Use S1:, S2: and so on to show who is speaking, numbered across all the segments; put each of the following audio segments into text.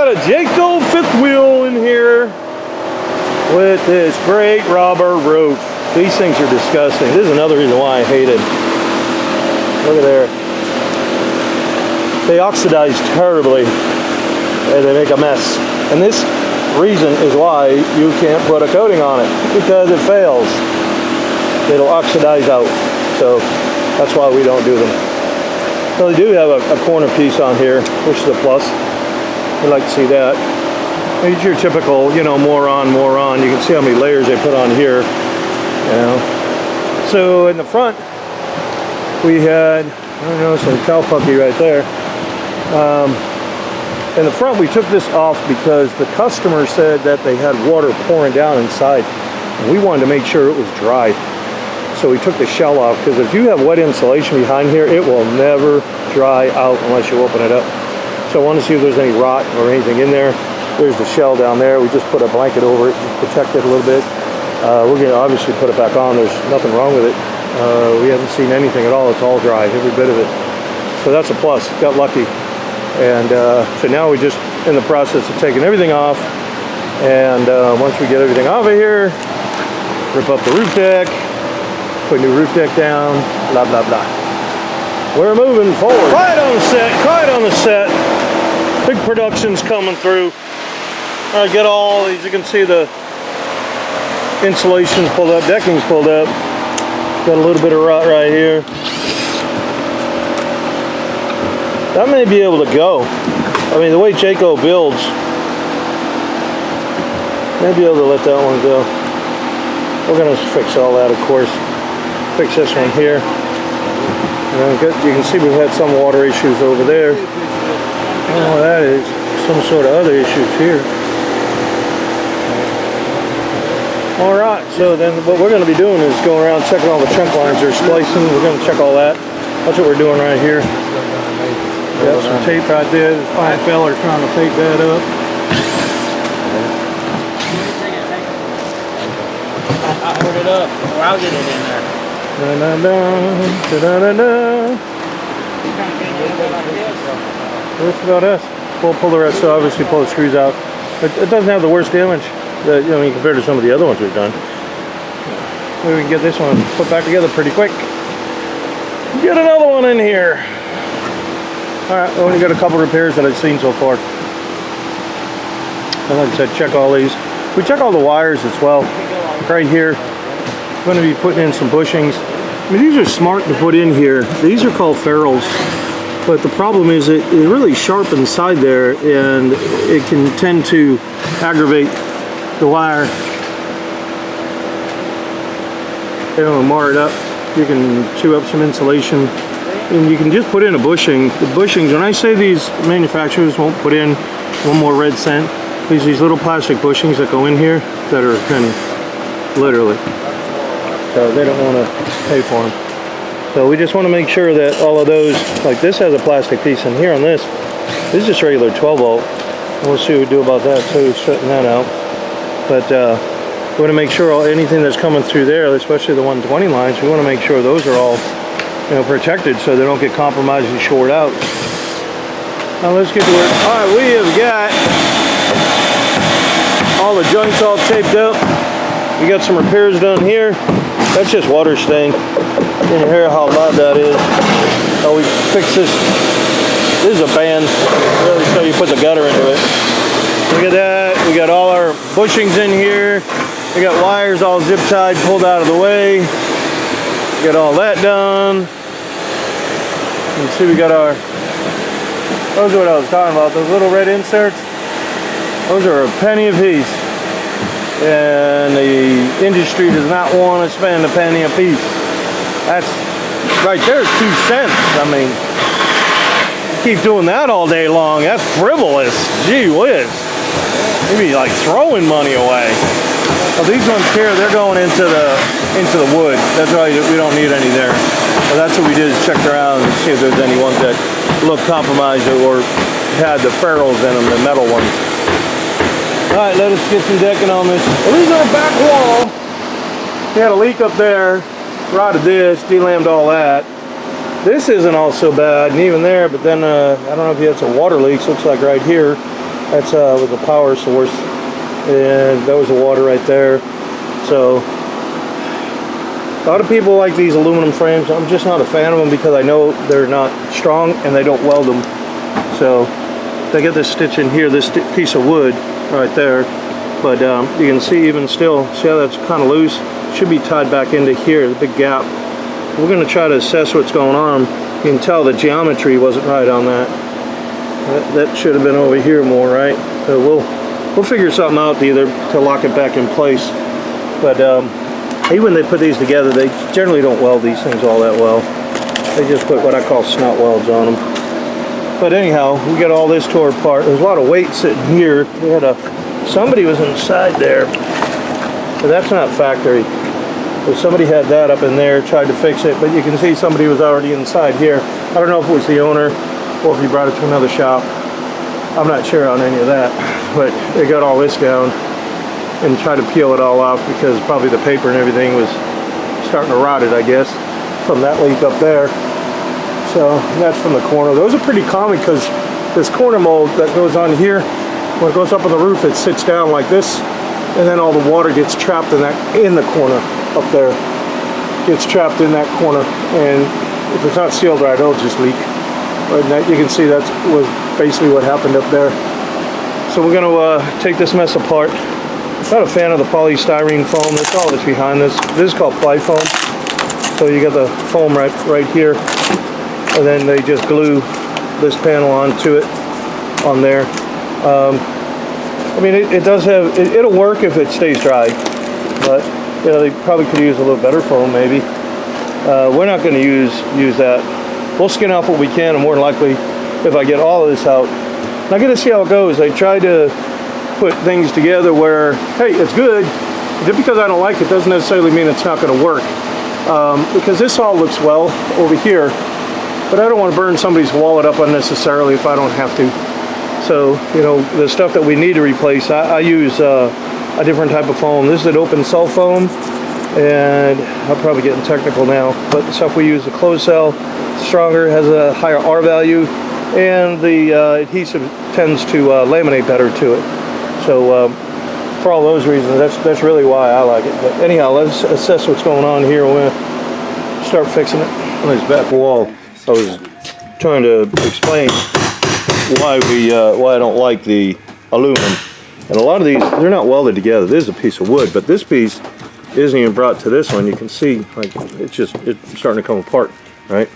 S1: got a Jayco fifth wheel in here with this great rubber roof. These things are disgusting. This is another reason why I hate it. Look at there. They oxidize terribly and they make a mess. And this reason is why you can't put a coating on it, because it fails. It'll oxidize out. So that's why we don't do them. So they do have a corner piece on here, which is a plus. I'd like to see that. It's your typical, you know, more on. You can see how many layers they put on here. You know. So in the front, we had, I don't know, some cowpucky right there. In the front, we took this off because the customer said that they had water pouring down inside. And we wanted to make sure it was dry. So we took the shell off, because if you have wet insulation behind here, it will never dry out unless you open it up. So I want to see if there's any rot or anything in there. There's the shell down there. We just put a blanket over it to protect it a little bit. We're going to obviously put it back on. There's nothing wrong with it. We haven't seen anything at all. It's all dry, every bit of it. So that's a plus. Got lucky. And so now we're just in the process of taking everything off. And once we get everything off of here, rip up the roof deck, put a new roof deck down, blah, blah, blah. We're moving forward. Quiet on the set. Big production's coming through. All right, get all these. You can see the insulation's pulled up, decking's pulled up. Got a little bit of rot right here. That may be able to go. I mean, the way Jayco builds, may be able to let that one go. We're gonna fix all that, of course. Fix this one here. And you can see we've had some water issues over there. Oh, that is some sort of other issues here. All right, so then what we're going to be doing is going around checking all the trunk lines they're splicing. We're going to check all that. That's what we're doing right here. Got some tape right there. The fine fella trying to tape that up.
S2: I'll hold it up, or I'll get it in there.
S1: That's about us. We'll pull the rest, so obviously pull the screws out. It doesn't have the worst damage that, you know, compared to some of the other ones we've done. Maybe we can get this one put back together pretty quick. Get another one in here. All right, we only got a couple repairs that I've seen so far. And like I said, check all these. We check all the wires as well. Right here, I'm going to be putting in some bushings. I mean, these are smart to put in here. These are called ferrules. But the problem is it's really sharp inside there, and it can tend to aggravate the wire. It'll mar it up. You can chew up some insulation. And you can just put in a bushing. The bushings, when I say these manufacturers won't put in one more red cent, these little plastic bushings that go in here that are a penny, literally. So they don't want to pay for them. So we just want to make sure that all of those, like this has a plastic piece in here on this. This is just regular 12 volt. We'll see what we do about that too, shutting that out. But we want to make sure anything that's coming through there, especially the 120 lines, we want to make sure those are all, you know, protected so they don't get compromised and short out. Now let's get to work. All right, we have got all the joints all taped up. We got some repairs done here. That's just water stain. You can hear how loud that is. Oh, we fixed this. This is a band, really, so you put the gutter into it. Look at that. We got all our bushings in here. We got wires all zip tied, pulled out of the way. Get all that done. You can see we got our, those are what I was talking about, those little red inserts. Those are a penny a piece. And the industry does not want to spend a penny a piece. That's right there, 2 cents. I mean, you keep doing that all day long, that's frivolous. Gee whiz. You'd be like throwing money away. Well, these ones here, they're going into the wood. That's why we don't need any there. So that's what we did, is check around and see if there's any ones that look compromised or had the ferrules in them, the metal ones. All right, let us get some decking on this. Well, these are a back wall. We had a leak up there, rotted this, delammed all that. This isn't all so bad, and even there, but then I don't know if you had some water leaks, looks like right here. That's with the power source, and that was the water right there. So a lot of people like these aluminum frames. I'm just not a fan of them because I know they're not strong and they don't weld them. So they get this stitch in here, this piece of wood right there, but you can see even still, see how that's kind of loose? Should be tied back into here, the big gap. We're going to try to assess what's going on. You can tell the geometry wasn't right on that. That should have been over here more, right? So we'll figure something out either to lock it back in place. But even when they put these together, they generally don't weld these things all that well. They just put what I call snot welds on them. But anyhow, we got all this tore apart. There's a lot of weight sitting here. We had somebody was inside there. So that's not factory. So somebody had that up in there, tried to fix it, but you can see somebody was already inside here. I don't know if it was the owner or if he brought it to another shop. I'm not sure on any of that, but they got all this down and tried to peel it all off because probably the paper and everything was starting to rot it, I guess, from that leak up there. So that's from the corner. Those are pretty common because this corner mold that goes on here, when it goes up on the roof, it sits down like this, and then all the water gets trapped in the corner up there. Gets trapped in that corner, and if it's not sealed right, it'll just leak. But you can see that was basically what happened up there. So we're going to take this mess apart. Not a fan of the polystyrene foam. That's all that's behind this. This is called ply foam. So you got the foam right here, and then they just glue this panel onto it on there. I mean, it does have, it'll work if it stays dry, but you know, they probably could use a little better foam maybe. We're not going to use that. We'll skin off what we can, and more than likely, if I get all of this out, I'm going to see how it goes. I tried to put things together where, hey, it's good. Just because I don't like it doesn't necessarily mean it's not going to work. Because this all looks well over here, but I don't want to burn somebody's wallet up unnecessarily if I don't have to. So, you know, the stuff that we need to replace, I use a different type of foam. This is an open cell foam, and I'm probably getting technical now, but the stuff we use, the closed cell, stronger, has a higher R value, and the adhesive tends to laminate better to it. So for all those reasons, that's really why I like it. But anyhow, let's assess what's going on here. We're gonna start fixing it. On this back wall, I was trying to explain why I don't like the aluminum. And a lot of these, they're not welded together. This is a piece of wood, but this piece isn't even brought to this one. You can see, like, it's starting to come apart, right?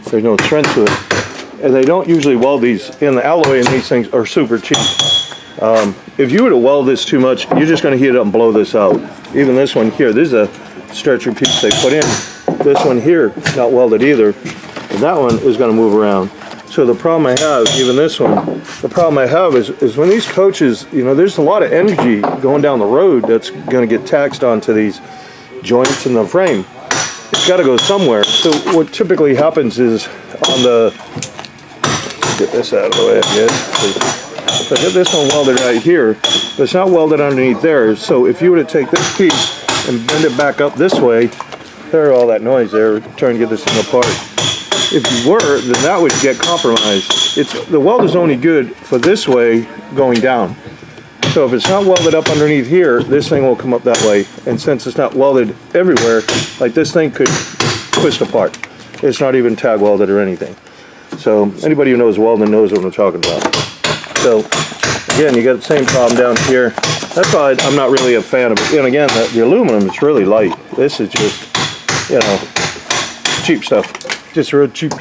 S1: There's no thread to it. And they don't usually weld these, and the alloy in these things are super cheap. If you were to weld this too much, you're just going to heat it up and blow this out. Even this one here, this is a stretcher piece they put in. This one here, not welded either. And that one is going to move around. So the problem I have, even this one, the problem I have is when these coaches, you know, there's a lot of energy going down the road that's going to get taxed onto these joints in the frame. It's got to go somewhere. So what typically happens is on the, get this out of the way, I guess. So I get this one welded right here, but it's not welded underneath there. So if you were to take this piece and bend it back up this way, hear all that noise there, trying to get this thing apart. If you were, then that would get compromised. The weld is only good for this way going down. So if it's not welded up underneath here, this thing will come up that way. And since it's not welded everywhere, like this thing could twist apart. It's not even tag welded or anything. So anybody who knows welding knows what I'm talking about. So again, you got the same problem down here. That's why I'm not really a fan of it. And again, the aluminum is really light. This is just, you know, cheap stuff. Just real cheap.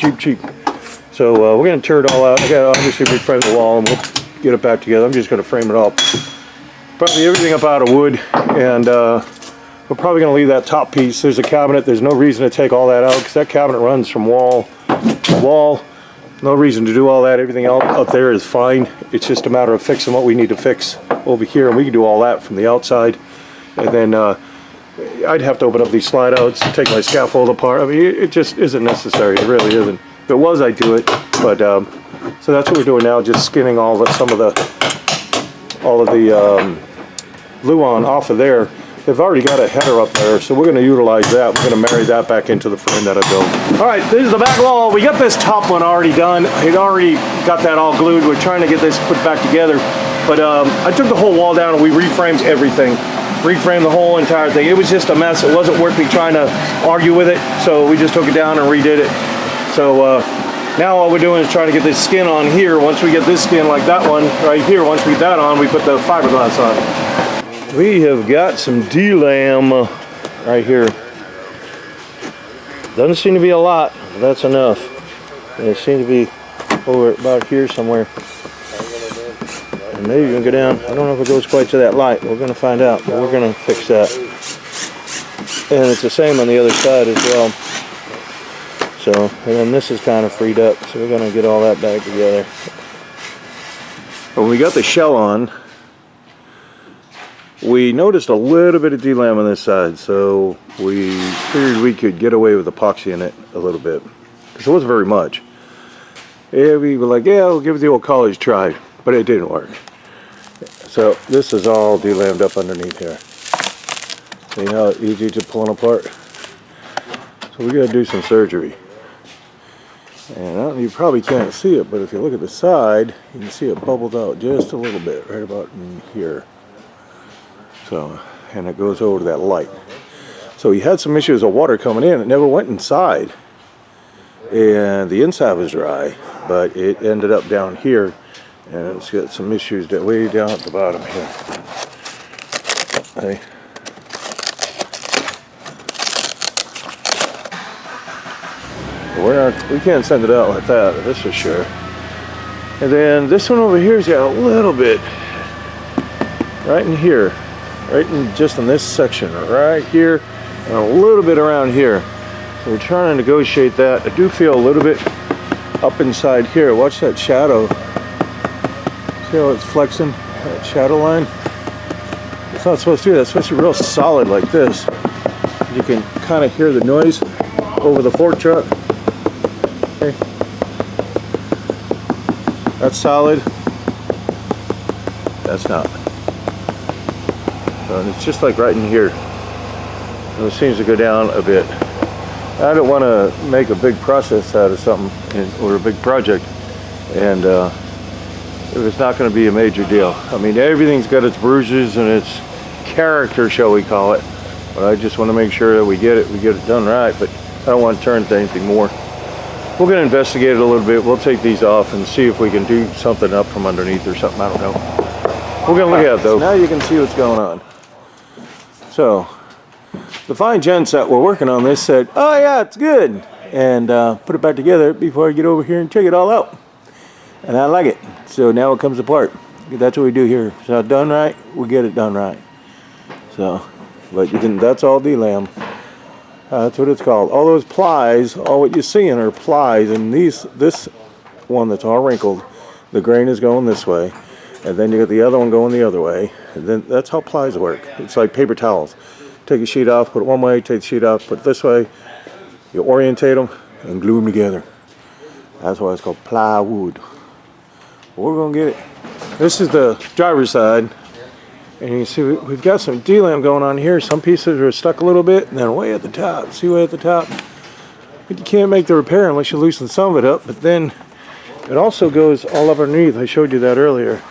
S1: So we're going to tear it all out. I got to obviously reframe the wall and we'll get it back together. I'm just going to frame it up. Probably everything up out of wood, and we're probably going to leave that top piece. There's a cabinet. There's no reason to take all that out because that cabinet runs from wall to wall. No reason to do all that. Everything else up there is fine. It's just a matter of fixing what we need to fix over here, and we can do all that from the outside. And then I'd have to open up these slide outs, take my scaffold apart. I mean, it just isn't necessary. It really isn't. If it was, I'd do it. But so that's what we're doing now, just skinning all of the Luan off of there. They've already got a header up there, so we're going to utilize that. We're going to marry that back into the frame that I built. All right, this is the back wall. We got this top one already done. We'd already got that all glued. We're trying to get this put back together. But I took the whole wall down and we reframed everything. Reframed the whole entire thing. It was just a mess. It wasn't worth me trying to argue with it. So we just took it down and redid it. So now all we're doing is trying to get this skin on here. Once we get this skin like that one right here, once we get that on, we put the fiberglass on. We have got some D-lam right here. Doesn't seem to be a lot, but that's enough. And it seems to be over about here somewhere. And maybe you can go down. I don't know if it goes quite to that light. We're going to find out, but we're going to fix that. And it's the same on the other side as well. So, and then this is kind of freed up, so we're going to get all that back together. When we got the shell on, we noticed a little bit of D-lam on this side, so we figured we could get away with epoxy in it a little bit, because it wasn't very much. Yeah, we were like, yeah, we'll give it the old college try, but it didn't work. So this is all D-lammed up underneath here. See how easy to pull it apart? So we got to do some surgery. And you probably can't see it, but if you look at the side, you can see it bubbled out just a little bit, right about in here. So, and it goes over to that light. So he had some issues of water coming in. It never went inside. And the inside was dry, but it ended up down here. And it's got some issues that way down at the bottom here. Okay. We can't send it out like that, that's for sure. And then this one over here's got a little bit right in here, right in just in this section, right here, and a little bit around here. So we're trying to negotiate that. I do feel a little bit up inside here. Watch that shadow. See how it's flexing, that shadow line? It's not supposed to do that. It's supposed to be real solid like this. You can kind of hear the noise over the fork truck. Okay. That's solid. That's not. So it's just like right in here. And it seems to go down a bit. I don't want to make a big process out of something or a big project, and it's not going to be a major deal. I mean, everything's got its bruises and its character, shall we call it. But I just want to make sure that we get it done right. But I don't want to turn to anything more. We're going to investigate it a little bit. We'll take these off and see if we can do something up from underneath or something. I don't know. We're going to look at it though. Now you can see what's going on. So, the fine gents that were working on this said, oh yeah, it's good. And put it back together before I get over here and check it all out. And I like it. So now it comes apart. That's what we do here. It's not done right, we get it done right. So, but you can, that's all D-lam. That's what it's called. All those plies, all what you're seeing are plies, and this one that's all wrinkled, the grain is going this way, and then you got the other one going the other way, and then that's how plies work. It's like paper towels. Take a sheet off, put it one way, take the sheet off, put it this way, you orientate them, and glue them together. That's why it's called plywood. We're going to get it. This is the driver's side. And you can see we've got some D-lam going on here. Some pieces are stuck a little bit, and then way at the top. See way at the top? But you can't make the repair unless you loosen some of it up. But then it also goes all up underneath. I showed you that earlier.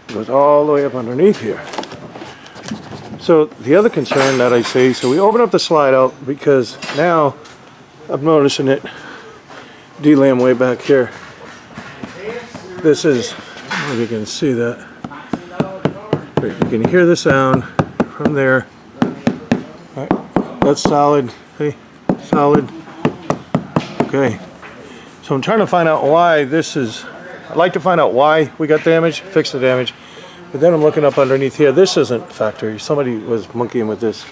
S1: It goes all the way up underneath here. So the other concern that I see, so we open up the slide out because now I'm noticing it D-lam way back here. This is, I don't know if you can see that. You can hear the sound from there. Right. That's solid. Hey, solid. Okay. So I'm trying to find out why this is. I'd like to find out why we got damage, fix the damage. But then I'm looking up underneath here. This isn't factory. Somebody was monkeying with this.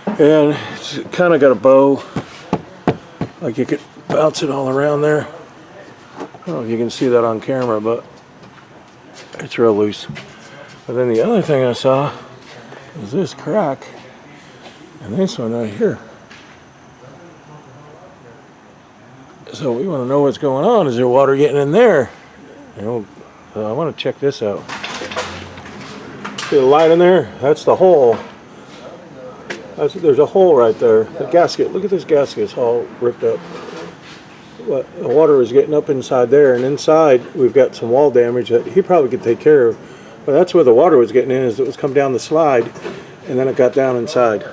S1: And it's kind of got a bow. Like you could bounce it all around there. I don't know if you can see that on camera, but it's real loose. But then the other thing I saw is this crack and this one right here. So we want to know what's going on. Is there water getting in there? You know, I want to check this out. See the light in there? That's the hole. There's a hole right there. The gasket. Look at this gasket. It's all ripped up. the water was getting up inside there, and inside we've got some wall damage that he probably could take care of. But that's where the water was getting in, is it was come down the slide, and then it got down inside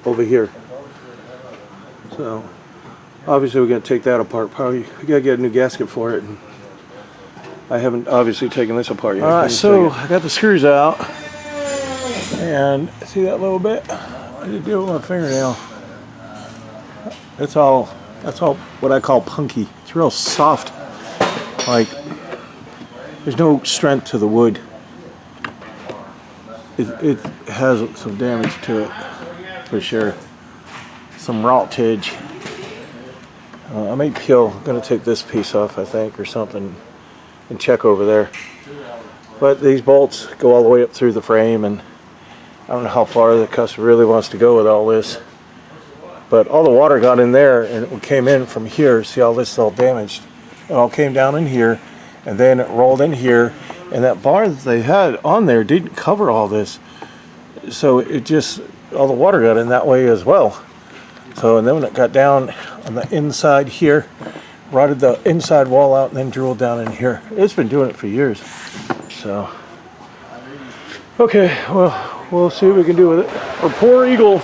S1: over here. So obviously we're going to take that apart. Probably we got to get a new gasket for it. And I haven't obviously taken this apart yet. All right, so I got the screws out, and see that little bit? I did do it with my fingernail. That's all what I call punky. It's real soft. Like, there's no strength to the wood. It has some damage to it, for sure. Some rottage. I may peel. I'm going to take this piece off, I think, or something, and check over there. But these bolts go all the way up through the frame, and I don't know how far the customer really wants to go with all this. But all the water got in there, and it came in from here. See, all this is all damaged. It all came down in here, and then it rolled in here, and that bar that they had on there didn't cover all this. So it just, all the water got in that way as well. So, and then when it got down on the inside here, rotted the inside wall out and then drilled down in here. It's been doing it for years. So, okay, well, we'll see what we can do with it. Our poor Eagle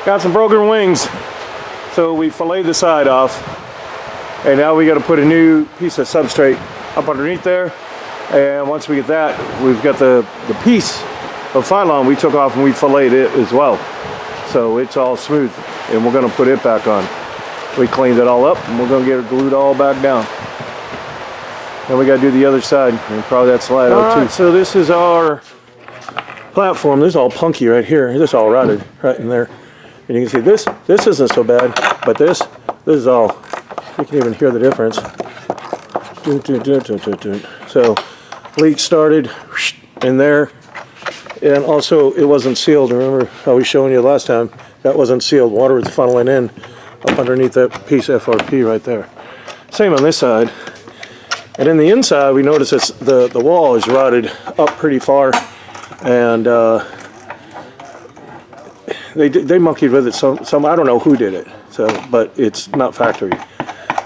S1: got some broken wings. So we filleted the side off. And now we got to put a new piece of substrate up underneath there. And once we get that, we've got the piece of Phylon we took off and we filleted it as well. So it's all smooth, and we're going to put it back on. We cleaned it all up, and we're going to get it glued all back down. Then we got to do the other side, and probably that slide out too. So this is our platform. This is all punky right here. This is all rotted right in there. And you can see this isn't so bad, but this is all, you can even hear the difference. So leak started in there. And also, it wasn't sealed. Remember how I was showing you last time? That wasn't sealed. Water was funneling in up underneath that piece of FRP right there. Same on this side. And in the inside, we notice it's the wall is rotted up pretty far, and they monkeyed with it. Some I don't know who did it. So, but it's not factory.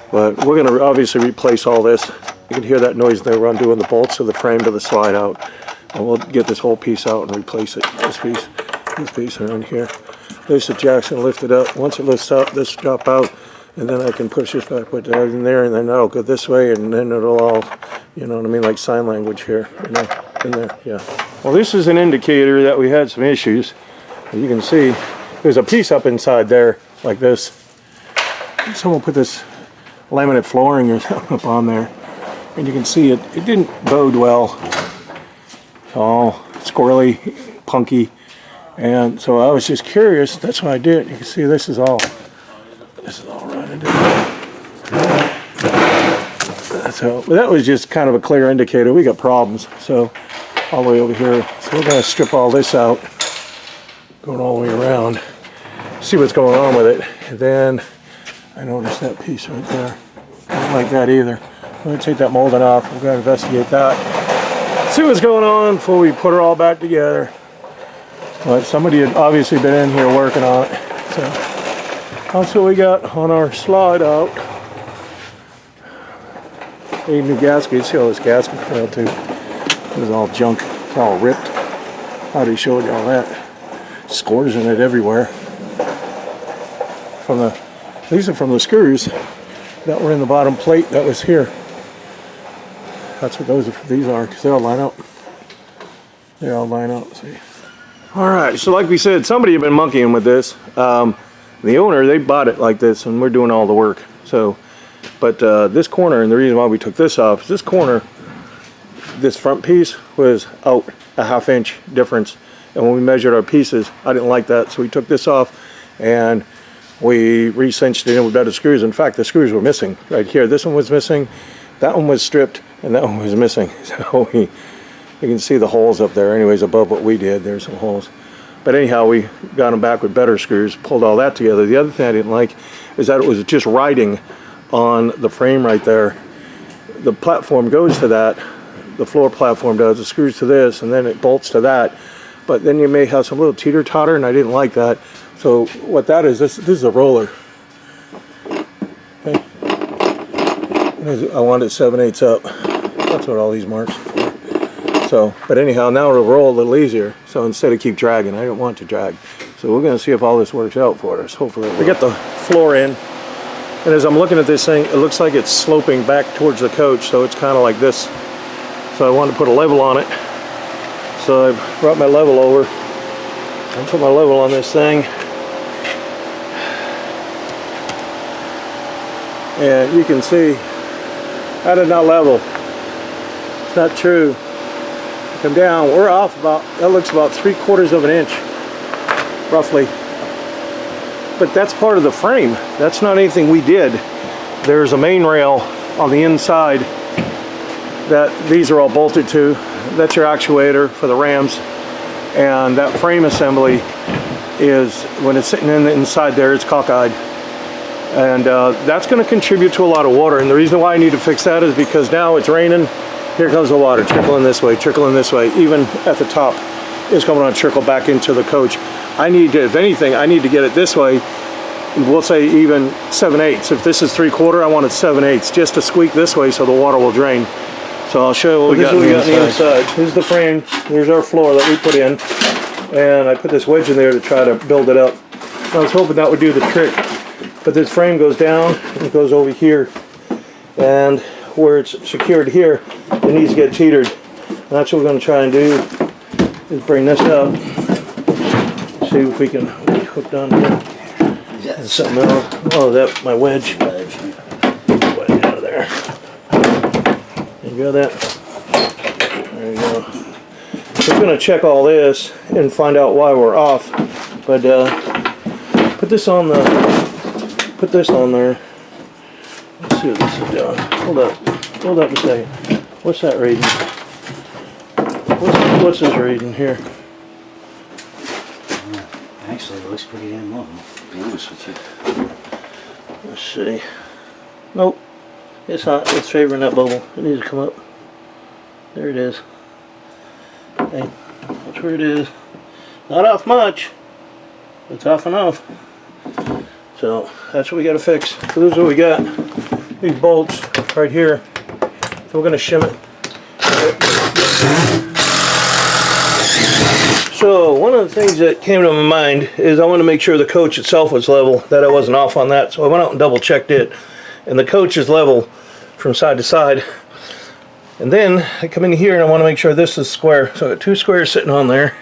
S1: But we're going to obviously replace all this. You can hear that noise they were undoing the bolts of the frame to the slide out. And we'll get this whole piece out and replace it. This piece around here. There's the jack's gonna lift it up. Once it lifts up, this drop out, and then I can push this back, put that in there, and then that'll go this way, and then it'll all, you know what I mean, like sign language here, you know, in there, yeah. Well, this is an indicator that we had some issues. As you can see, there's a piece up inside there, like this. Someone put this laminate flooring or something up on there, and you can see it didn't bode well. All squirrely, punky, and so I was just curious. That's what I did. You can see this is all rotted. So that was just kind of a clear indicator we got problems. So all the way over here. So we're going to strip all this out, going all the way around, see what's going on with it. And then I noticed that piece right there. I don't like that either. I'm going to take that molding off. We're going to investigate that. See what's going on before we put her all back together. But somebody had obviously been in here working on it. So that's what we got on our slide out. Need new gaskets. See all this gasket failed too. It was all junk. It's all ripped. I already showed you all that. Scores in it everywhere. These are from the screws that were in the bottom plate that was here. That's what these are, because they all line up. They all line up, see. All right, so like we said, somebody had been monkeying with this. The owner, they bought it like this, and we're doing all the work. So, but this corner, and the reason why we took this off, is this corner, this front piece was out a ½ inch difference. And when we measured our pieces, I didn't like that, so we took this off, and we re-cinched it in with better screws. In fact, the screws were missing right here. This one was missing, that one was stripped, and that one was missing. So you can see the holes up there anyways above what we did. There's some holes. But anyhow, we got them back with better screws, pulled all that together. The other thing I didn't like is that it was just riding on the frame right there. The platform goes to that, the floor platform does, the screws to this, and then it bolts to that. But then you may have some little teeter-totter, and I didn't like that. So what that is, this is a roller. Okay. I wanted it 7/8 up. That's what all these marks. So, but anyhow, now it'll roll a little easier. So instead of keep dragging, I don't want to drag. So we're going to see if all this works out for us. Hopefully, we get the floor in. And as I'm looking at this thing, it looks like it's sloping back towards the coach. So it's kind of like this. So I wanted to put a level on it. So I brought my level over and put my level on this thing. And you can see that is not level. It's not true. Come down, we're off about, that looks about 3/4 of an inch, roughly. But that's part of the frame. That's not anything we did. There's a main rail on the inside that these are all bolted to. That's your actuator for the rams. And that frame assembly is, when it's sitting inside there, it's cockeyed. And that's going to contribute to a lot of water. And the reason why I need to fix that is because now it's raining. Here comes the water trickling this way, trickling this way. Even at the top, it's coming on trickle back into the coach. I need to, if anything, I need to get it this way. We'll say even 7/8. If this is 3/4, I want it 7/8, just to squeak this way so the water will drain. So I'll show you what we got on the inside. Here's the frame. Here's our floor that we put in. And I put this wedge in there to try to build it up. I was hoping that would do the trick. But this frame goes down and it goes over here. And where it's secured here, it needs to get teetered. And that's what we're going to try and do, is bring this up. See if we can hook down here. And something else. Oh, that's my wedge. Wedge out of there. There you go, that. There you go. We're going to check all this and find out why we're off. But put this on there. Let's see what this is doing. Hold up a second. What's that reading? What's this reading here?
S3: Actually, it looks pretty damn low, to be honest with you.
S1: Let's see. Nope. It's not. It's favoring that bubble. It needs to come up. There it is. Okay. That's where it is. Not off much. It's off enough. So that's what we got to fix. So this is what we got. These bolts right here. So we're going to shim it. So one of the things that came to my mind is I want to make sure the coach itself was level, that I wasn't off on that. So I went out and double checked it. And the coach is level from side to side. And then I come in here and I want to make sure this is square. So I got 2 squares sitting on there.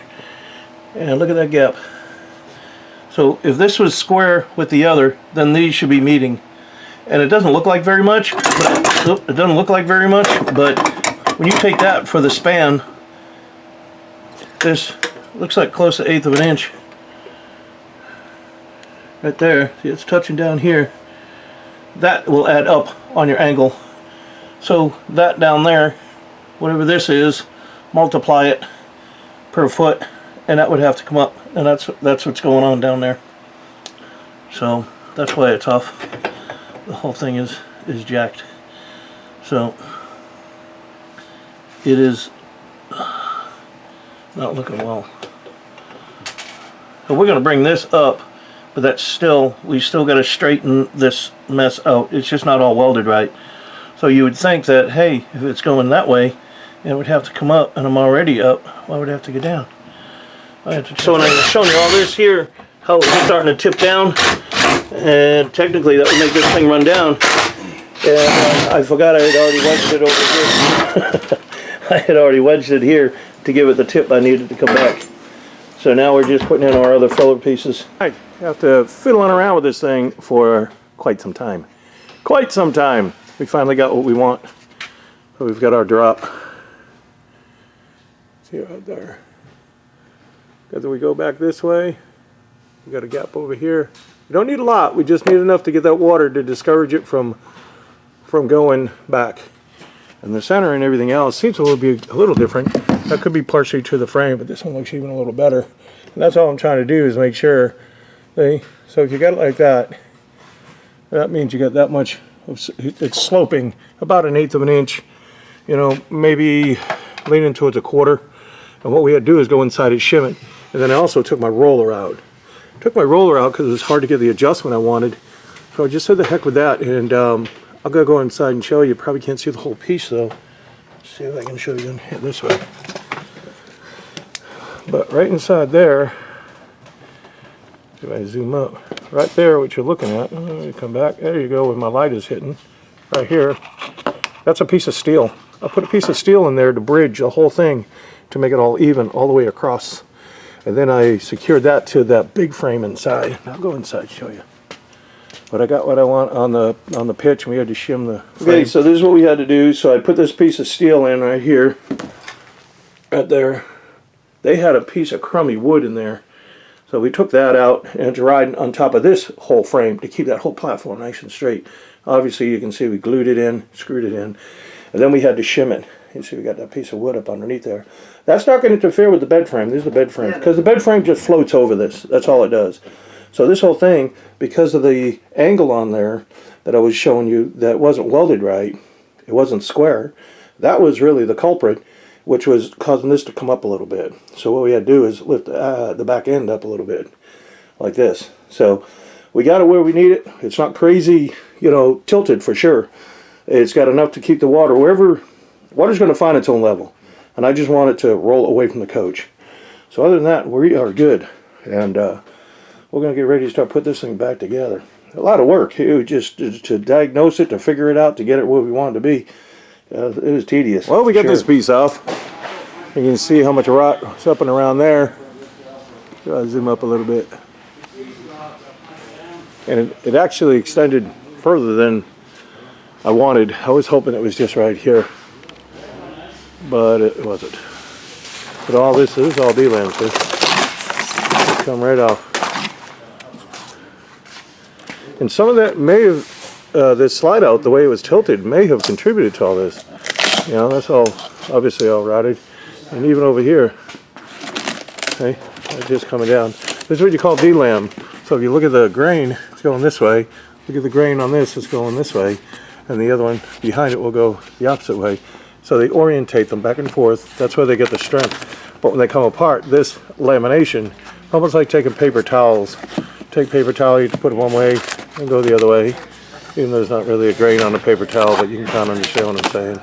S1: And look at that gap. So if this was square with the other, then these should be meeting. And it doesn't look like very much, but it doesn't look like very much, but when you take that for the span, this looks like close to 1/8 of an inch. Right there, see it's touching down here. That will add up on your angle. So that down there, whatever this is, multiply it per foot, and that would have to come up, and that's what's going on down there. So that's why it's off. The whole thing is jacked. So it is not looking well. So we're going to bring this up, but that's still, we still got to straighten this mess out. It's just not all welded right. So you would think that, hey, if it's going that way, it would have to come up, and I'm already up. Why would it have to go down? So when I'm showing you all this here, how it's starting to tip down, and technically that would make this thing run down. And I forgot I had already wedged it over here. I had already wedged it here to give it the tip I needed to come back. So now we're just putting in our other filler pieces. I have to fiddling around with this thing for quite some time. Quite some time. We finally got what we want. So we've got our drop. See right there. As we go back this way, we got a gap over here. We don't need a lot. We just need enough to get that water to discourage it from going back. And the center and everything else seems to be a little different. That could be partially to the frame, but this one looks even a little better. And that's all I'm trying to do is make sure. See? So if you got it like that, that means you got that much. It's sloping about 1/8 of an inch. You know, maybe leaning towards 1/4. And what we had to do is go inside and shim it. And then I also took my roller out. Took my roller out because it was hard to get the adjustment I wanted. So I just said the heck with that. And I'll go inside and show you. Probably can't see the whole piece though. Let's see if I can show you this way. But right inside there, if I zoom up, right there, what you're looking at, let me come back, there you go, where my light is hitting, right here, that's a piece of steel. I put a piece of steel in there to bridge the whole thing to make it all even, all the way across. And then I secured that to that big frame inside. I'll go inside and show you. But I got what I want on the pitch, and we had to shim the frame. Okay, so this is what we had to do. So I put this piece of steel in right here, right there. They had a piece of crummy wood in there. So we took that out, and it's riding on top of this whole frame to keep that whole platform nice and straight. Obviously, you can see we glued it in, screwed it in, and then we had to shim it. You see we got that piece of wood up underneath there. That's not going to interfere with the bed frame. This is the bed frame. Because the bed frame just floats over this. That's all it does. So this whole thing, because of the angle on there that I was showing you that wasn't welded right, it wasn't square, that was really the culprit, which was causing this to come up a little bit. So what we had to do is lift the back end up a little bit, like this. So we got it where we need it. It's not crazy, you know, tilted for sure. It's got enough to keep the water wherever. Water's going to find its own level, and I just want it to roll away from the coach. So other than that, we are good, and we're going to get ready to start putting this thing back together. A lot of work. It was just to diagnose it, to figure it out, to get it where we wanted to be. It was tedious. Well, we got this piece off. You can see how much rot's up and around there. I'll zoom up a little bit. And it actually extended further than I wanted. I was hoping it was just right here, but it wasn't. But all this is all D-lam, see? It's come right off. And some of that may have, this slide out, the way it was tilted, may have contributed to all this. You know, that's all, obviously all rotted. And even over here, okay, it's just coming down. This is what you call D-lam. So if you look at the grain, it's going this way. Look at the grain on this, it's going this way. And the other one behind it will go the opposite way. So they orientate them back and forth. That's where they get the strength. But when they come apart, this lamination, almost like taking paper towels. Take paper towel, you put it one way and go the other way. Even though there's not really a grain on the paper towel, but you can kind of understand what I'm saying.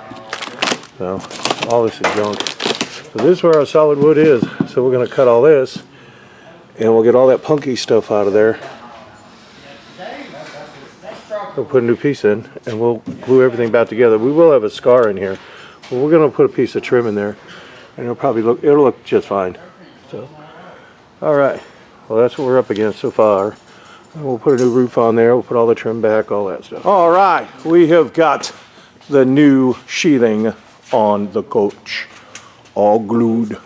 S1: So all this is junk. So this is where our solid wood is. So we're going to cut all this, and we'll get all that punky stuff out of there. We'll put a new piece in, and we'll glue everything back together. We will have a scar in here, but we're going to put a piece of trim in there, and it'll look just fine. So, all right. Well, that's what we're up against so far. And we'll put a new roof on there. We'll put all the trim back, all that stuff. All right, we have got the new sheathing on the coach, all glued.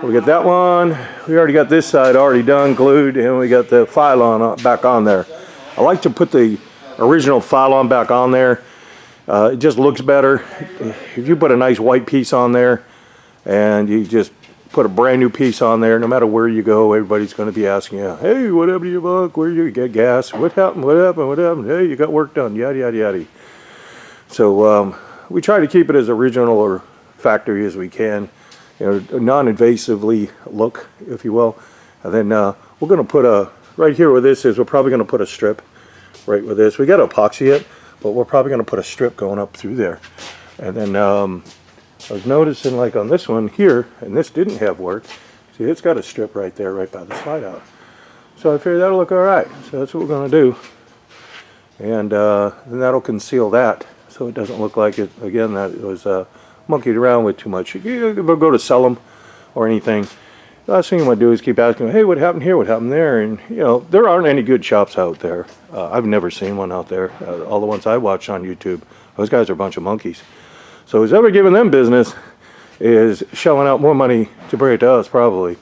S1: We got that one. We already got this side already done, glued, and we got the Phylon back on there. I like to put the original Phylon back on there. It just looks better. If you put a nice white piece on there, and you just put a brand new piece on there, no matter where you go, everybody's going to be asking you, hey, what happened to your buck? Where you get gas? What happened? What happened? What happened? Hey, you got work done, yada, yada, yada. So we try to keep it as original or factory as we can, you know, non-invasively look, if you will. And then we're going to put right here where this is, we're probably going to put a strip right with this. We got to epoxy it, but we're probably going to put a strip going up through there. And then I was noticing, like on this one here, and this didn't have work. See, it's got a strip right there, right by the slide out. So I figured that'll look all right. So that's what we're going to do. And then that'll conceal that, so it doesn't look like it, again, that it was monkeyed around with too much. You go to sell them or anything, the last thing you want to do is keep asking, hey, what happened here, what happened there? And, you know, there aren't any good shops out there. I've never seen one out there. All the ones I watch on YouTube, those guys are a bunch of monkeys. So who's ever giving them business is shelling out more money to bring it to us, probably,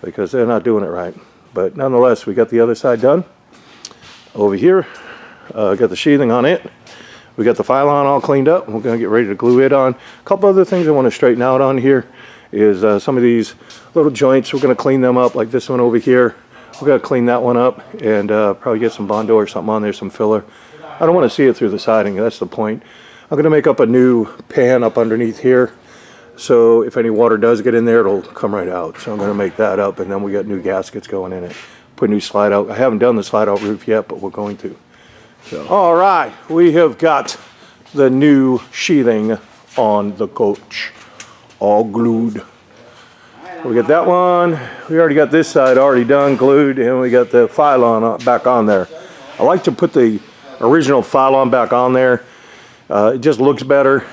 S1: because they're not doing it right. But nonetheless, we got the other side done. Over here, got the sheathing on it. We got the Phylon all cleaned up. We're going to get ready to glue it on. A couple other things I want to straighten out on here is some of these little joints. We're going to clean them up, like this one over here. We're going to clean that one up and probably get some Bondo or something on there, some filler. I don't want to see it through the siding. That's the point. I'm going to make up a new pan up underneath here, so if any water does get in there, it'll come right out. So I'm going to make that up, and then we got new gaskets going in it. Put a new slide out. I haven't done the slide out roof yet, but we're going to. So. All right, we have got the new sheathing on the coach, all glued. We got that one. We already got this side already done, glued, and we got the Phylon back on there. I like to put the original Phylon back on there. It just looks better.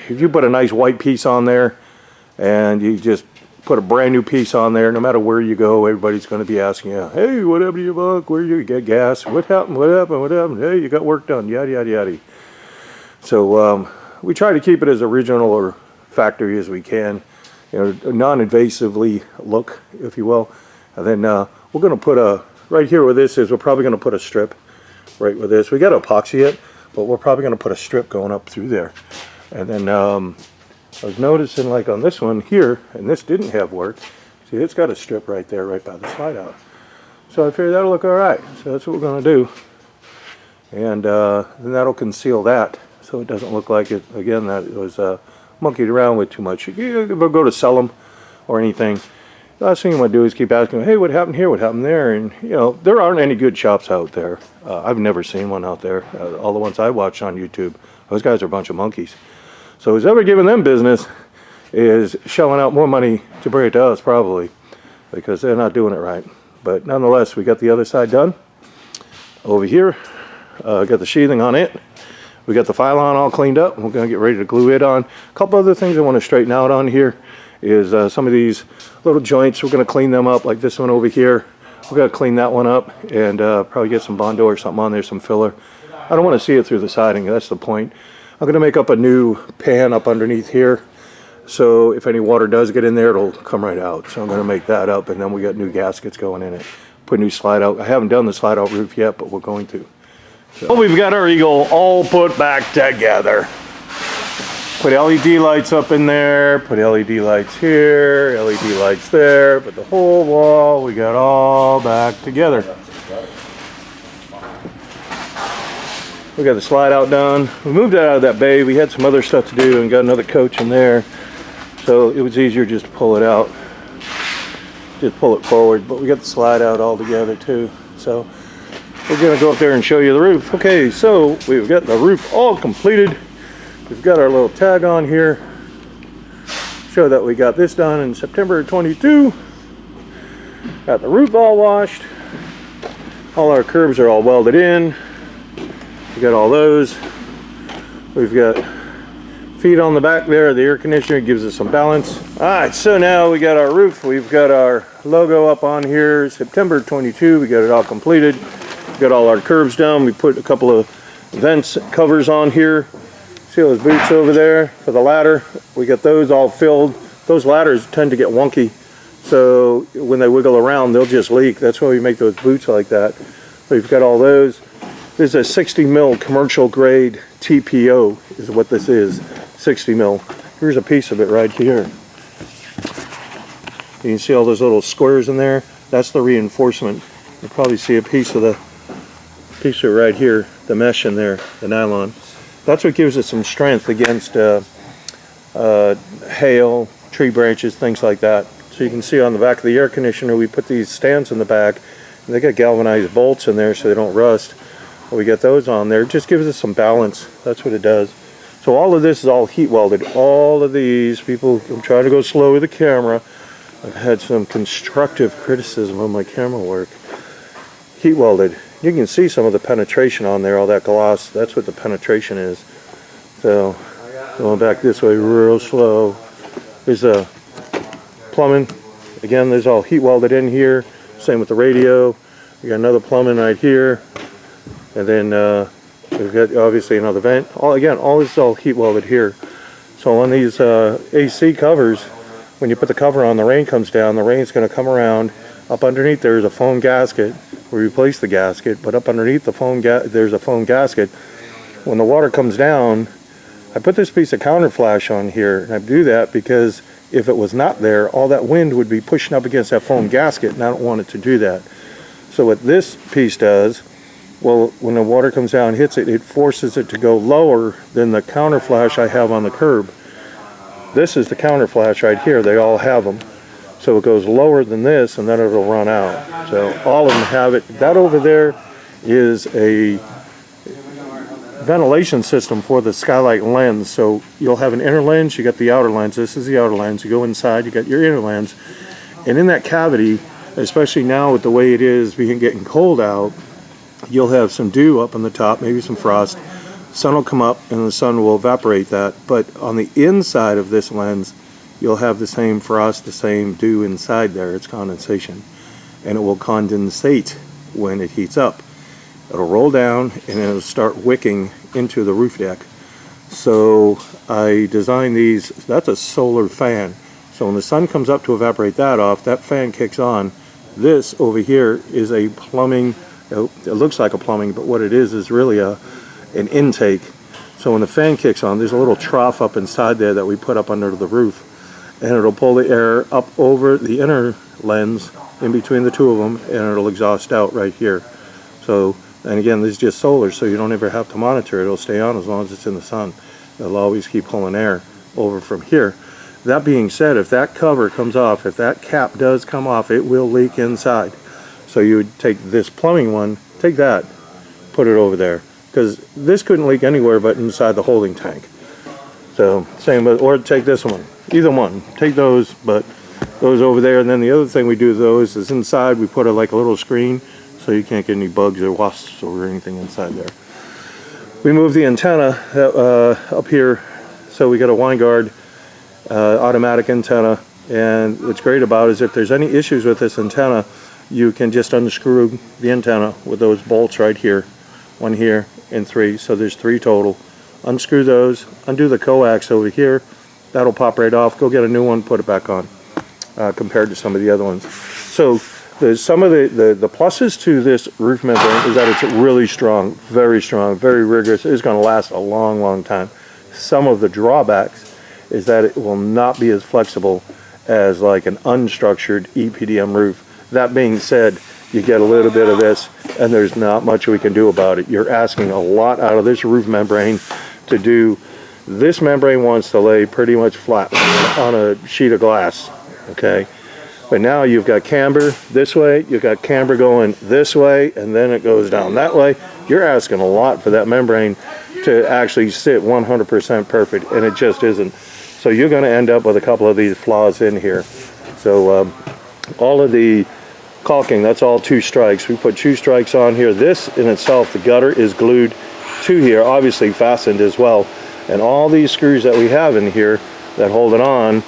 S1: If you put a nice white piece on there and you just put a brand new piece on there, no matter where you go, everybody's going to be asking you, hey, what happened to your buck? Where you get gas? What happened? What happened? What happened? Hey, you got work done, yada, yada, yada. So we try to keep it as original or factory as we can, you know, non-invasively look, if you will. And then we're going to put a, right here where this is, we're probably going to put a strip right with this. We got to epoxy it, but we're probably going to put a strip going up through there. And then I was noticing, like on this one here, and this didn't have work. See, it's got a strip right there, right by the slide out. So I figured that'll look all right. So that's what we're going to do. And then that'll conceal that, so it doesn't look like it, again, that it was monkeyed around with too much. You go to sell them or anything, the last thing you want to do is keep asking, hey, what happened here, what happened there? And, you know, there aren't any good shops out there. I've never seen one out there. All the ones I watched on YouTube, those guys are a bunch of monkeys. So who's ever giving them business is shelling out more money to bring it to us, probably, because they're not doing it right. But nonetheless, we got the other side done. Over here, got the sheathing on it. We got the Phylon all cleaned up. We're going to get ready to glue it on. A couple other things I want to straighten out on here is some of these little joints. We're going to clean them up, like this one over here. We're going to clean that one up and probably get some Bondo or something on there, some filler. I don't want to see it through the siding. That's the point. I'm going to make up a new pan up underneath here, so if any water does get in there, it'll come right out. So I'm going to make that up, and then we got new gaskets going in it. Put a new slide out. I haven't done the slide out roof yet, but we're going to. So we've got our Eagle all put back together. Put LED lights up in there, put LED lights here, LED lights there, but the whole wall we got all back together. We got the slide out done. We moved it out of that bay. We had some other stuff to do and got another coach in there. So it was easier just to pull it out. Just pull it forward. But we got the slide out all together too. So we're gonna go up there and show you the roof. Okay, so we've got the roof all completed. We've got our little tag on here. Show that we got this done in September 22. Got the roof all washed. All our curbs are all welded in. We got all those. We've got feet on the back there. The air conditioner gives us some balance. All right, so now we got our roof. We've got our logo up on here. September 22. We got it all completed. We got all our curbs done. We put a couple of vents covers on here. See those boots over there for the ladder? We got those all filled. Those ladders tend to get wonky, so when they wiggle around, they'll just leak. That's why we make those boots like that. We've got all those. This is a 60 mil commercial grade TPO is what this is, 60 mil. Here's a piece of it right here. You can see all those little squares in there. That's the reinforcement. You'll probably see a piece of it right here, the mesh in there, the nylon. That's what gives it some strength against hail, tree branches, things like that. So you can see on the back of the air conditioner, we put these stands in the back, and they got galvanized bolts in there so they don't rust. We get those on there. It just gives us some balance. That's what it does. So all of this is all heat welded. All of these people, I'm trying to go slow with the camera. I've had some constructive criticism of my camera work. Heat welded. You can see some of the penetration on there, all that gloss. That's what the penetration is. So going back this way real slow. There's a plumbing. Again, there's all heat welded in here. Same with the radio. We got another plumbing right here. And then we've got obviously another vent. All this is all heat welded here. So on these AC covers, when you put the cover on, the rain comes down, the rain's going to come around. Up underneath there's a foam gasket. We replace the gasket, but up underneath the foam there's a foam gasket. When the water comes down, I put this piece of counter flash on here, and I do that because if it was not there, all that wind would be pushing up against that foam gasket, and I don't want it to do that. So what this piece does, well, when the water comes down and hits it, it forces it to go lower than the counter flash I have on the curb. This is the counter flash right here. They all have them. So it goes lower than this, and then it'll run out. So all of them have it. That over there is a ventilation system for the skylight lens. So you'll have an inner lens, you got the outer lens. This is the outer lens. You go inside, you got your inner lens. And in that cavity, especially now with the way it is getting cold out, you'll have some dew up on the top, maybe some frost. Sun will come up and the sun will evaporate that. But on the inside of this lens, you'll have the same frost, the same dew inside there. It's condensation. And it will condensate when it heats up. It'll roll down and it'll start wicking into the roof deck. So I designed these. That's a solar fan. So when the sun comes up to evaporate that off, that fan kicks on. This over here is a plumbing. It looks like a plumbing, but what it is really an intake. So when the fan kicks on, there's a little trough up inside there that we put up under the roof, and it'll pull the air up over the inner lens in between the two of them, and it'll exhaust out right here. So, and again, this is just solar, so you don't ever have to monitor it. It'll stay on as long as it's in the sun. It'll always keep pulling air over from here. That being said, if that cover comes off, if that cap does come off, it will leak inside. So you would take this plumbing one, take that, put it over there, because this couldn't leak anywhere but inside the holding tank. So same with, or take this one, either one, take those, but those over there. And then the other thing we do with those is inside we put like a little screen so you can't get any bugs or wasps or anything inside there. We moved the antenna up here, so we got a Winegard automatic antenna, and what's great about it is if there's any issues with this antenna, you can just unscrew the antenna with those bolts right here, one here and three, so there's 3 total. Unscrew those, undo the coax over here, that'll pop right off, go get a new one, put it back on, compared to some of the other ones. So some of the pluses to this roof membrane is that it's really strong, very rigorous. It's going to last a long time. Some of the drawbacks is that it will not be as flexible as like an unstructured EPDM roof. That being said, you get a little bit of this and there's not much we can do about it. You're asking a lot out of this roof membrane to do. This membrane wants to lay pretty much flat on a sheet of glass, okay? But now you've got camber this way, you've got camber going this way, and then it goes down that way. You're asking a lot for that membrane to actually sit 100% perfect, and it just isn't. So you're going to end up with a couple of these flaws in here. So all of the caulking, that's all 2 strikes. We put 2 strikes on here. This in itself, the gutter is glued to here, obviously fastened as well. And all these screws that we have in here that hold it on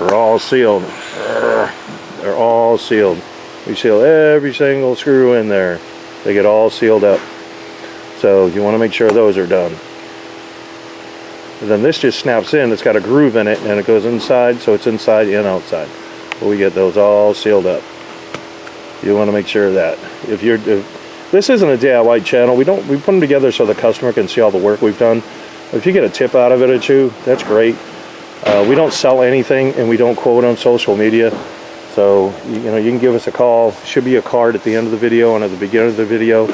S1: are all sealed. They're all sealed. We seal every single screw in there. They get all sealed up. So you want to make sure those are done. And then this just snaps in. It's got a groove in it and it goes inside, so it's inside and outside. But we get those all sealed up. You want to make sure of that. If this isn't a DIY channel, we put them together so the customer can see all the work we've done. If you get a tip out of it or two, that's great. We don't sell anything and we don't quote on social media. So, you can give us a call. Should be a card at the end of the video and at the beginning of the video.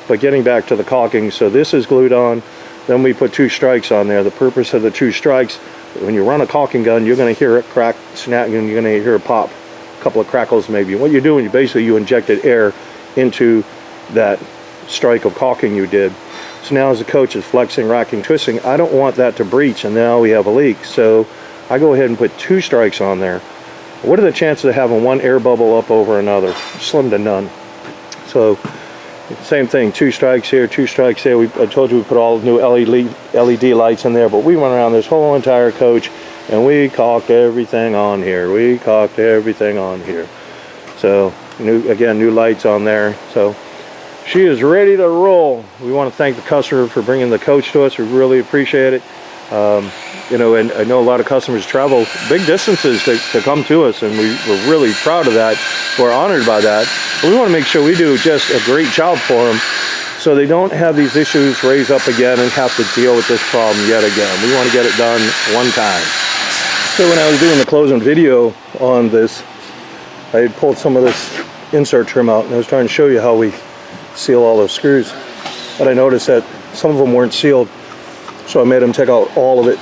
S1: But getting back to the caulking, so this is glued on. Then we put 2 strikes on there. The purpose of the 2 strikes, when you run a caulking gun, you're going to hear it crack, snap, and you're going to hear it pop. A couple of crackles maybe. What you're doing, you injected air into that strike of caulking you did. So now as the coach is flexing, racking, twisting, I don't want that to breach and now we have a leak. So I go ahead and put 2 strikes on there. What are the chances of having one air bubble up over another? Slim to none. So same thing, 2 strikes here, 2 strikes there. I told you we put all new LED lights in there, but we went around this whole entire coach and we caulked everything on here. We caulked everything on here. So new lights on there. So she is ready to roll. We want to thank the customer for bringing the coach to us. We really appreciate it. And I know a lot of customers travel big distances to come to us, and we're really proud of that. We're honored by that. But we want to make sure we do just a great job for them so they don't have these issues raise up again and have to deal with this problem yet again. We want to get it done one time. So when I was doing the closing video on this, I had pulled some of this insert trim out, and I was trying to show you how we seal all those screws. But I noticed that some of them weren't sealed, so I made them take out all of it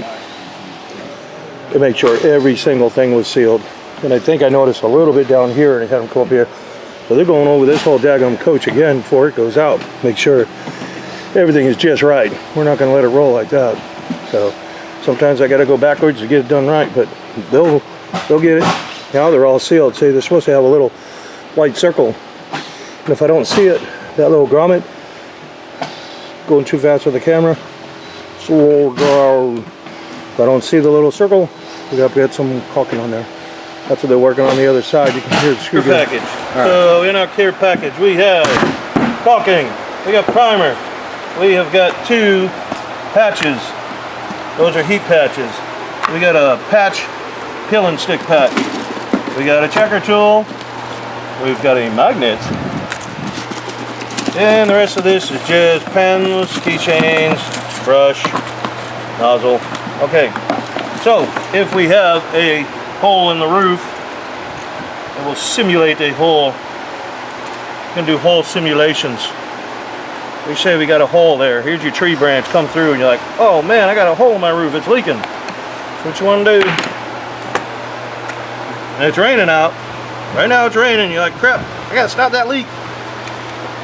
S1: to make sure every single thing was sealed. And I think I noticed a little bit down here, and I had them come up here. So they're going over this whole daggum coach again before it goes out. Make sure everything is just right. We're not going to let it roll like that. So sometimes I got to go backwards to get it done right, but they'll get it. Now they're all sealed. See, they're supposed to have a little white circle. And if I don't see it, that little grommet, going too fast with the camera, slow down. If I don't see the little circle, we got to get some caulking on there. That's what they're working on the other side. You can hear the screw package. Right. So in our care package, we have caulking, we got primer, we have got 2 patches. Those are heat patches. We got a patch peel and stick patch. We got a checker tool. We've got a magnet. And the rest of this is just pens, keychains, brush, nozzle. Okay, so if we have a hole in the roof, and we'll simulate a hole. You can do hole simulations. We say we got a hole there. Here's your tree branch come through, and you're like, oh man, I got a hole in my roof. It's leaking. So what you want to do? And it's raining out. Right now it's raining. You're like, crap, I gotta stop that leak.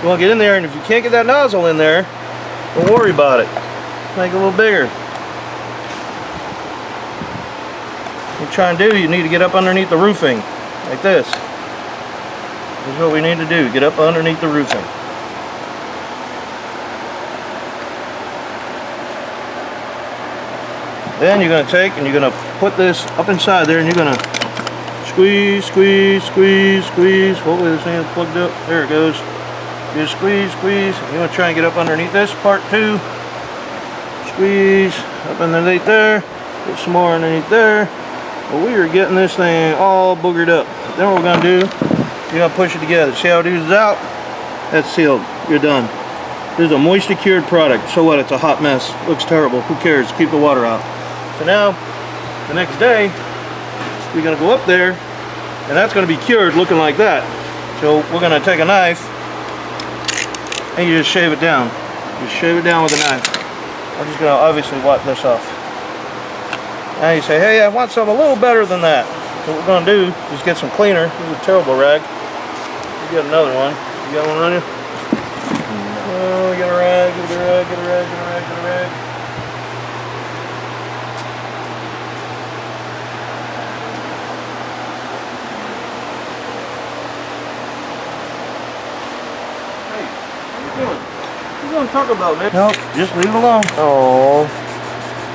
S1: You want to get in there, and if you can't get that nozzle in there, don't worry about it. Make it a little bigger. What you're trying to do, you need to get up underneath the roofing, like this. This is what we need to do, get up underneath the roofing. Then you're going to take and you're going to put this up inside there, and you're going to squeeze, squeeze, squeeze, squeeze. Hopefully this thing is plugged up. There it goes. Just squeeze, squeeze. You're going to try and get up underneath this part too. Squeeze up underneath there. Put some more underneath there. Well, we are getting this thing all boogered up. Then what we're going to do, you're going to push it together. See how it oozes out? That's sealed. You're done. This is a moisture cured product. So what? It's a hot mess. Looks terrible. Who cares? Keep the water out. So now, the next day, we're going to go up there, and that's going to be cured looking like that. So we're going to take a knife, and you just shave it down. Just shave it down with a knife. I'm just going to obviously wipe this off. Now you say, hey, I want something a little better than that. So what we're going to do is get some cleaner. This is a terrible rag. You got another one. You got one on you? No. Oh, get a rag, get a rag, get a rag, get a rag, get a rag. Hey, what are you doing? What are you going to talk about, man? Nope, just leave it alone. Oh,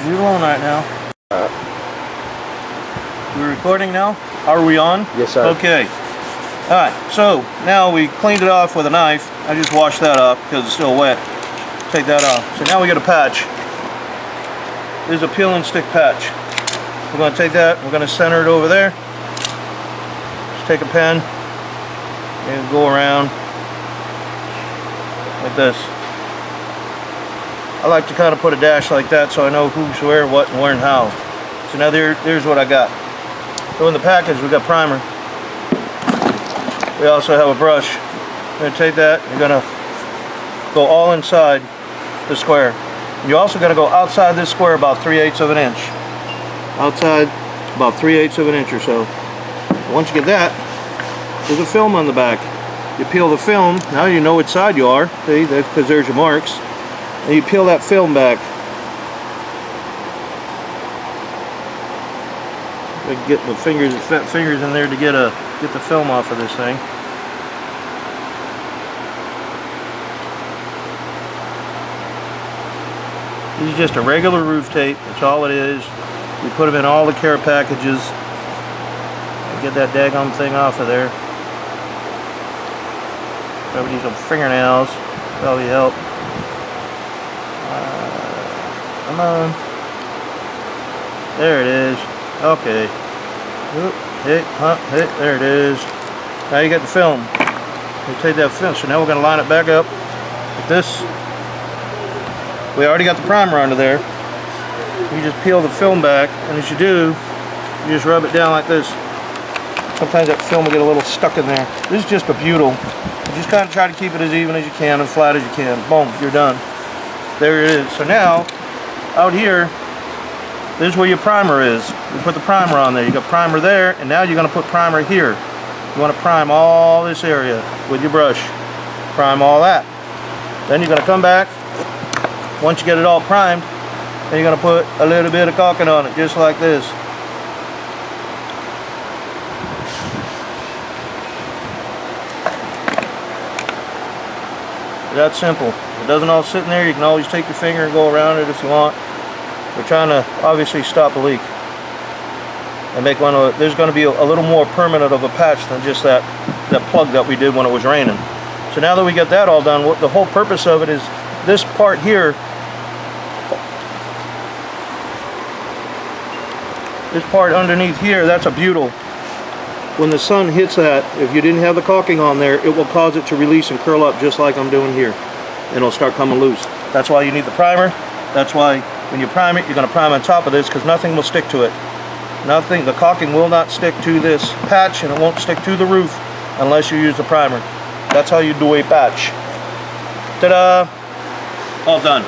S1: leave it alone right now. We're recording now? Are we on?
S3: Yes, sir.
S1: Okay. Alright, so now we cleaned it off with a knife. I just washed that off because it's still wet. Take that off. So now we got a patch. This is a peel and stick patch. We're going to take that, we're going to center it over there. Just take a pen and go around like this. I like to kind of put a dash like that so I know who's where, what, and where, and how. So now there's what I got. So in the package we got primer. We also have a brush. You're going to take that, you're going to go all inside the square. You're also going to go outside this square about 3/8 of an inch. Outside about 3/8 of an inch or so. Once you get that, there's a film on the back. You peel the film, now you know which side you are, see, that's because there's your marks. And you peel that film back. Get the fingers, fat fingers in there to get the film off of this thing. This is just a regular roof tape. That's all it is. We put them in all the care packages. Get that daggone thing off of there. Probably need some fingernails. Probably help. Come on. There it is. Okay. There it is. Now you got the film. You take that film. So now we're going to line it back up with this. We already got the primer under there. You just peel the film back, and as you do, you just rub it down like this. Sometimes that film will get a little stuck in there. This is just a butyl. You just kind of try to keep it as even as you can and flat as you can. Boom, you're done. There it is. So now, out here, this is where your primer is. You put the primer on there. You got primer there, and now you're going to put primer here. You want to prime all this area with your brush. Prime all that. Then you're going to come back, Once you get it all primed, then you're gonna put a little bit of caulking on it, just like this. That's simple. It doesn't all sit in there. You can always take your finger and go around it if you want. We're trying to obviously stop a leak and make one of, there's going to be a little more permanent of a patch than just that plug that we did when it was raining. So now that we get that all done, the whole purpose of it is this part here, this part underneath here, that's a butyl. When the sun hits that, if you didn't have the caulking on there, it will cause it to release and curl up just like I'm doing here. And it'll start coming loose. That's why you need the primer. That's why when you prime it, you're going to prime on top of this, because nothing will stick to it. Nothing, the caulking will not stick to this patch, and it won't stick to the roof unless you use the primer. That's how you do a patch. Ta-da! All done.